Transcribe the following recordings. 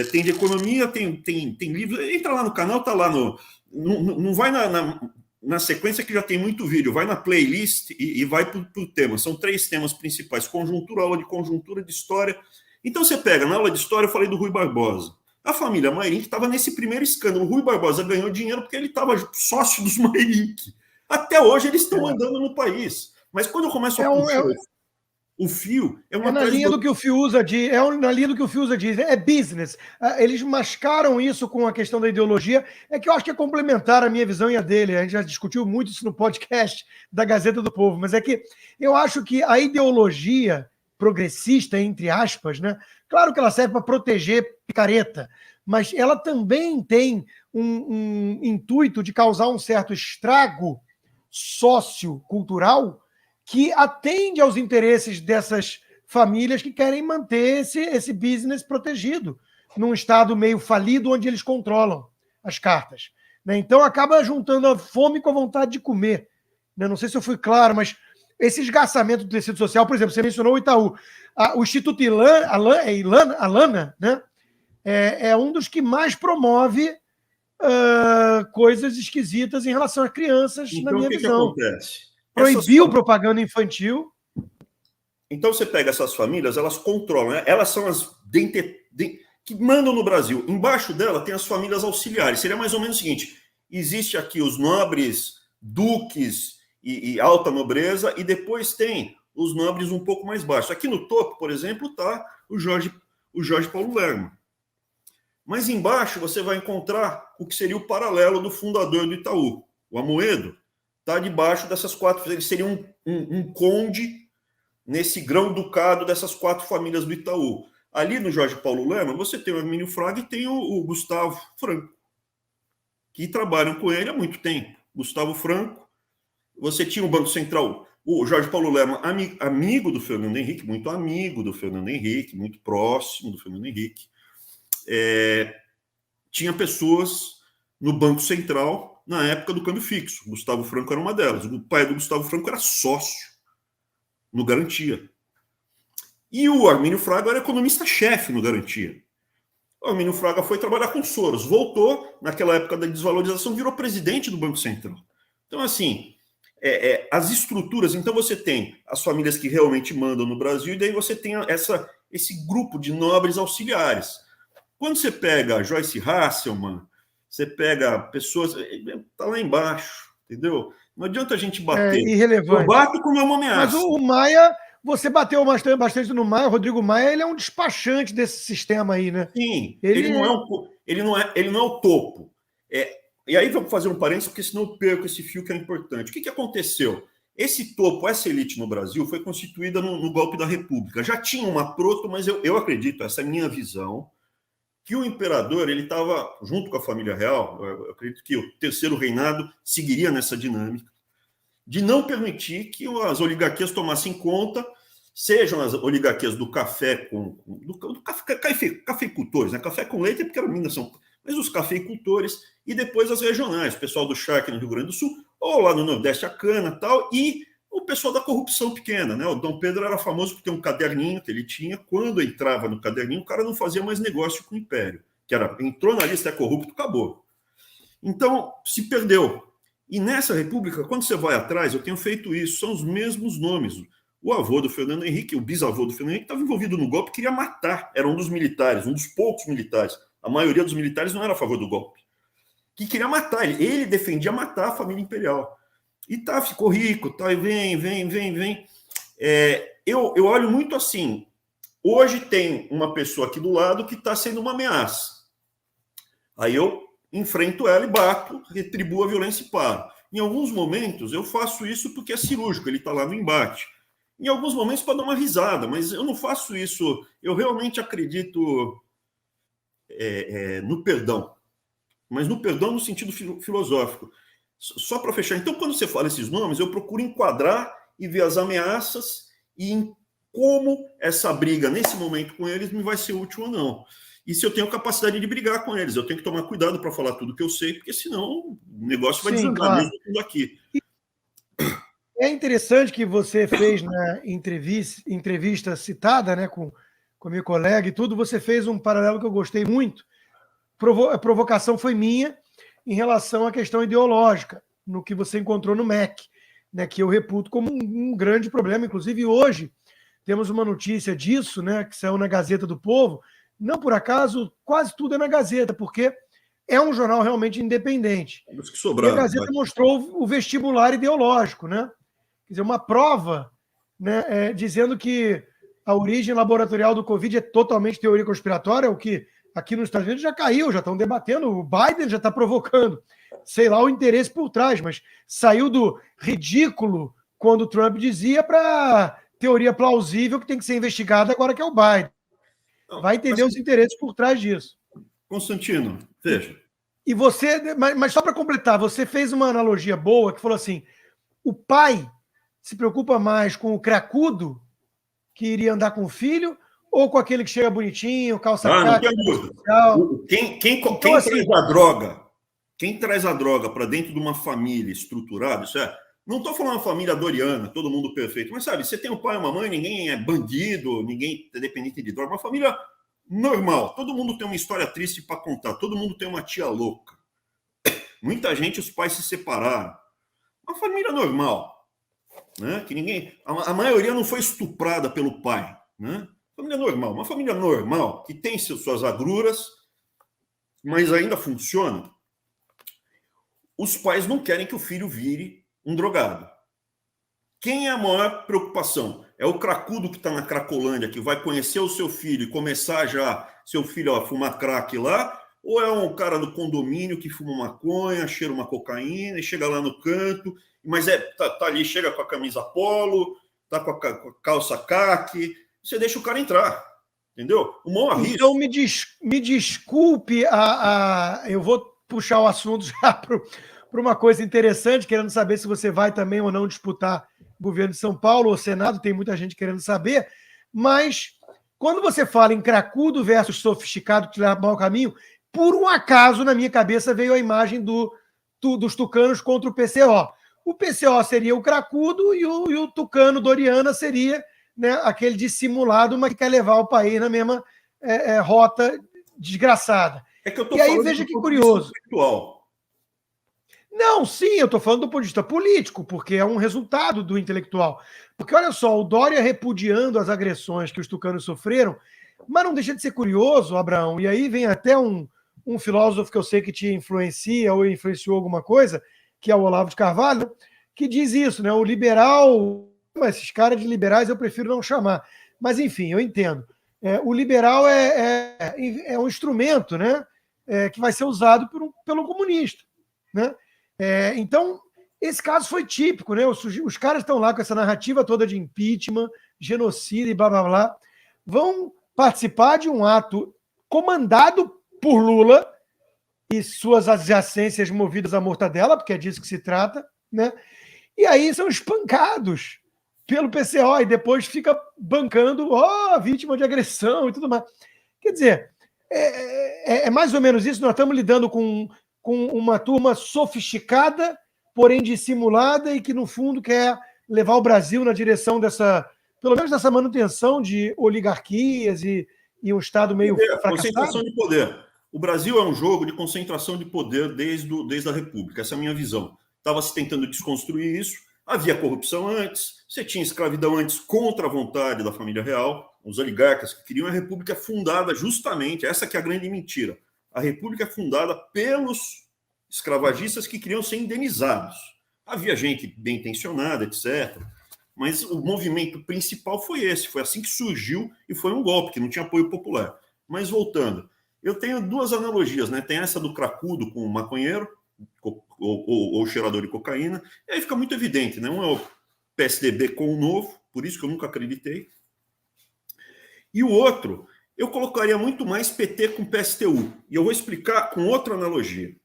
tem de economia, tem livro. Entra lá no canal, tá lá no. Não vai na sequência que já tem muito vídeo, vai na playlist e vai para o tema. São 3 temas principais: conjuntura, aula de conjuntura, de história. Então você pega, na aula de história eu falei do Rui Barbosa. A família Mayrink estava nesse primeiro escândalo. O Rui Barbosa ganhou dinheiro porque ele estava sócio dos Mayrink. Até hoje eles estão andando no país. Mas quando eu começo a puxar o fio, na linha do que o Fiuza diz, na linha do que o Fiuza diz, é business. Eles mascaram isso com a questão da ideologia, é que eu acho que é complementar a minha visão e a dele. A gente já discutiu muito isso no podcast da Gazeta do Povo, mas é que eu acho que a ideologia progressista, entre aspas, né? Claro que ela serve para proteger picareta, mas ela também tem um intuito de causar um certo estrago sociocultural que atende aos interesses dessas famílias que querem manter esse business protegido num estado meio falido onde eles controlam as cartas. Né? Então acaba juntando a fome com a vontade de comer. Né? Não sei se eu fui claro, mas esse esgarçamento do tecido social, por exemplo, você mencionou o Itaú. O Instituto Alana, né? É um dos que mais promove coisas esquisitas em relação às crianças, então, na minha visão. Que acontece? Proibiu propaganda infantil. Então você pega essas famílias, elas controlam, né? Elas são as que mandam no Brasil. Embaixo dela tem as famílias auxiliares. Seria mais ou menos o seguinte: existe aqui os nobres, duques e alta nobreza, e depois tem os nobres um pouco mais baixos. Aqui no topo, por exemplo, está o Jorge Paulo Lerma. Mas embaixo você vai encontrar o que seria o paralelo do fundador do Itaú, o Amoedo. Está debaixo dessas 4, ele seria um conde nesse grão-ducado dessas 4 famílias do Itaú. Ali no Jorge Paulo Lerma, você tem o Hermínio Fraga e tem o Gustavo Franco, que trabalham com ele há muito tempo. Gustavo Franco, você tinha o Banco Central, o Jorge Paulo Lerma, amigo do Fernando Henrique, muito amigo do Fernando Henrique, muito próximo do Fernando Henrique. Tinha pessoas no Banco Central na época do câmbio fixo. O Gustavo Franco era uma delas. O pai do Gustavo Franco era sócio no Garantia. E o Hermínio Fraga era economista-chefe no Garantia. O Hermínio Fraga foi trabalhar com Soros, voltou, naquela época da desvalorização, virou presidente do Banco Central. Então, assim, as estruturas... Então, você tem as famílias que realmente mandam no Brasil, e daí você tem esse grupo de nobres auxiliares. Quando você pega Joyce Hasselman, você pega pessoas... Está lá embaixo, entendeu? Não adianta a gente bater. Irrelevante. Eu bato como é uma ameaça. Mas o Maia, você bateu bastante no Maia. O Rodrigo Maia, ele é um despachante desse sistema aí, né? Sim, ele não é o topo. E aí vamos fazer um parênteses, porque senão eu perco esse fio que é importante. O que aconteceu? Esse topo, essa elite no Brasil, foi constituída no golpe da República. Já tinha uma proto, mas eu acredito, essa é a minha visão, que o imperador ele estava junto com a família real. Eu acredito que o terceiro reinado seguiria nessa dinâmica de não permitir que as oligarquias tomassem conta, sejam as oligarquias do café cafeicultores, né? Café com leite é porque era mineração, mas os cafeicultores e depois as regionais, o pessoal do charque no Rio Grande do Sul, ou lá no Nordeste a cana tal, e o pessoal da corrupção pequena, né? O Dom Pedro era famoso por ter um caderninho que ele tinha. Quando entrava no caderninho, o cara não fazia mais negócio com o Império, que era, entrou na lista, é corrupto, acabou. Então, se perdeu. E nessa república, quando você vai atrás, eu tenho feito isso, são os mesmos nomes. O avô do Fernando Henrique, o bisavô do Fernando Henrique, estava envolvido no golpe, queria matar, era um dos militares, um dos poucos militares. A maioria dos militares não era a favor do golpe. Que queria matar, ele defendia matar a família imperial. E ficou rico, e vem. Eu olho muito assim. Hoje tem uma pessoa aqui do lado que está sendo uma ameaça. Aí eu enfrento ela e bato, retribuo a violência e paro. Em alguns momentos eu faço isso porque é cirúrgico, ele está lá no embate. Em alguns momentos para dar uma risada, mas eu não faço isso. Eu realmente acredito no perdão, mas no perdão no sentido filosófico. Só para fechar, então, quando você fala esses nomes, eu procuro enquadrar e ver as ameaças e em como essa briga, nesse momento com eles, me vai ser útil ou não. E se eu tenho capacidade de brigar com eles, eu tenho que tomar cuidado para falar tudo que eu sei, porque senão o negócio vai desandar, claro. mesmo tudo aqui. É interessante que você fez na entrevista citada, né, com com a minha colega e tudo, você fez um paralelo que eu gostei muito. A provocação foi minha em relação à questão ideológica, no que você encontrou no MEC, né, que eu reputo como um grande problema. Inclusive, hoje, temos uma notícia disso, né, que saiu na Gazeta do Povo. Não por acaso, quase tudo é na Gazeta, porque é um jornal realmente independente. Os que sobraram, e a Gazeta mostrou o vestibular ideológico, né? Quer dizer, uma prova, né, dizendo que a origem laboratorial do Covid é totalmente teoria conspiratória, o que aqui nos Estados Unidos já caiu, já estão debatendo, o Biden já está provocando, sei lá o interesse por trás, mas saiu do ridículo quando o Trump dizia para teoria plausível que tem que ser investigada agora que é o Biden. Vai entender os interesses por trás disso. Constantino, veja. E você, mas só para completar, você fez uma analogia boa que falou assim: o pai se preocupa mais com o cracudo que iria andar com o filho ou com aquele que chega bonitinho, calça não tem dúvida. Então, Quem assim, traz a droga, quem traz a droga para dentro de uma família estruturada, isso é. Não estou falando uma família doriana, todo mundo perfeito, mas sabe, você tem um pai e uma mãe, ninguém é bandido, ninguém é dependente de droga, uma família normal. Todo mundo tem uma história triste para contar, todo mundo tem uma tia louca. Muita gente, os pais se separaram. Uma família normal, né? Que ninguém, a maioria não foi estuprada pelo pai, né? Família normal, uma família normal que tem suas agruras, mas ainda funciona. Os pais não querem que o filho vire um drogado. Quem é a maior preocupação? É o cracudo que está na Cracolândia, que vai conhecer o seu filho e começar já seu filho a fumar crack lá? Ou é um cara do condomínio que fuma maconha, cheira uma cocaína e chega lá no canto, mas tá ali, chega com a camisa polo, tá com a calça caque, você deixa o cara entrar, entendeu? O maior risco. Então me desculpe, eu vou puxar o assunto já para uma coisa interessante, querendo saber se você vai também ou não disputar o governo de São Paulo ou Senado, tem muita gente querendo saber, mas quando você fala em cracudo versus sofisticado que te leva ao mau caminho, por um acaso, na minha cabeça, veio a imagem dos tucanos contra o PCO. O PCO seria o cracudo e o tucano Doriana seria, né, aquele dissimulado, mas que quer levar o país na mesma rota desgraçada. É que eu tô e aí, veja que curioso. Não, sim, eu estou falando do ponto de vista político, porque é um resultado do intelectual. Porque, olha só, o Dória repudiando as agressões que os tucanos sofreram, mas não deixa de ser curioso, Abraão, e aí vem até um filósofo que eu sei que te influencia ou influenciou alguma coisa, que é o Olavo de Carvalho, que diz isso, né? O liberal, esses caras de liberais eu prefiro não chamar, mas enfim, eu entendo. O liberal é um instrumento, né? Que vai ser usado pelo comunista, né? Então, esse caso foi típico, né? Os caras estão lá com essa narrativa toda de impeachment, genocídio e blá blá blá, vão participar de um ato comandado por Lula e suas adjacências movidas à mortadela, porque é disso que se trata, né? E aí são espancados pelo PCO e depois fica bancando, vítima de agressão e tudo mais. Quer dizer, é mais ou menos isso. Nós estamos lidando com uma turma sofisticada, porém dissimulada e que, no fundo, quer levar o Brasil na direção pelo menos dessa manutenção de oligarquias e um Estado meio fracassado. Concentração de poder. O Brasil é um jogo de concentração de poder desde a República. Essa é a minha visão. Estava se tentando desconstruir isso. Havia corrupção antes, você tinha escravidão antes contra a vontade da família real. Os oligarcas que queriam a República fundada justamente, essa que é a grande mentira. A República é fundada pelos escravagistas que queriam ser indenizados. Havia gente bem intencionada, etc. Mas o movimento principal foi esse. Foi assim que surgiu e foi um golpe, que não tinha apoio popular. Mas voltando, eu tenho duas analogias, né? Tem essa do cracudo com o maconheiro, ou cheirador de cocaína, e aí fica muito evidente, né? Um é o PSDB com o Novo, por isso que eu nunca acreditei. E o outro, eu colocaria muito mais PT com PSTU. E eu vou explicar com outra analogia.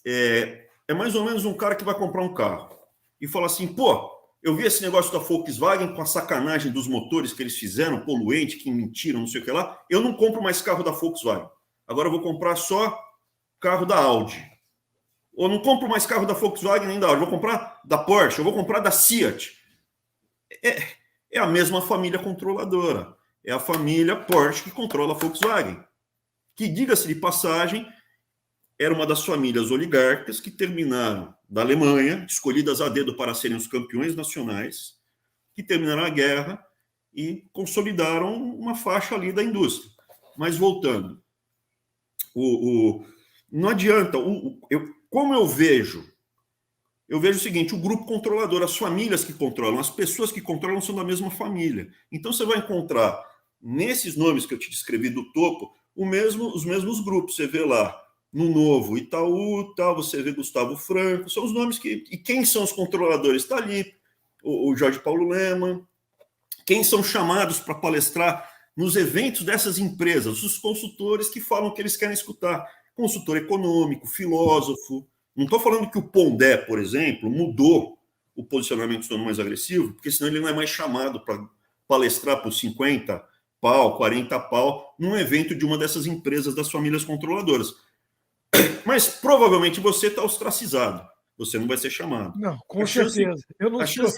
É mais ou menos um cara que vai comprar um carro e fala assim, pô, eu vi esse negócio da Volkswagen com a sacanagem dos motores que eles fizeram, poluente, que mentiram, não sei o que lá, eu não compro mais carro da Volkswagen. Agora eu vou comprar só carro da Audi. Ou não compro mais carro da Volkswagen nem da Audi, eu vou comprar da Porsche, eu vou comprar da Seat. É a mesma família controladora. é a família Porsche que controla a Volkswagen, que, diga-se de passagem, era uma das famílias oligarcas que terminaram da Alemanha, escolhidas a dedo para serem os campeões nacionais, que terminaram a guerra e consolidaram uma faixa ali da indústria. Mas voltando, não adianta, como eu vejo o seguinte, o grupo controlador, as famílias que controlam, as pessoas que controlam são da mesma família. Então você vai encontrar, nesses nomes que eu te descrevi do topo, os mesmos grupos. Você vê lá, no Novo Itaú, tal, você vê Gustavo Franco, são os nomes que... E quem são os controladores? Está ali o Jorge Paulo Lemann. Quem são chamados para palestrar nos eventos dessas empresas? Os consultores que falam o que eles querem escutar. Consultor econômico, filósofo. Não estou falando que o Pondé, por exemplo, mudou o posicionamento, se tornou mais agressivo, porque senão ele não é mais chamado para palestrar por 50 pau, 40 pau, num evento de uma dessas empresas das famílias controladoras. Mas provavelmente você está ostracizado. Você não vai ser chamado. Não, com certeza. Eu não sou.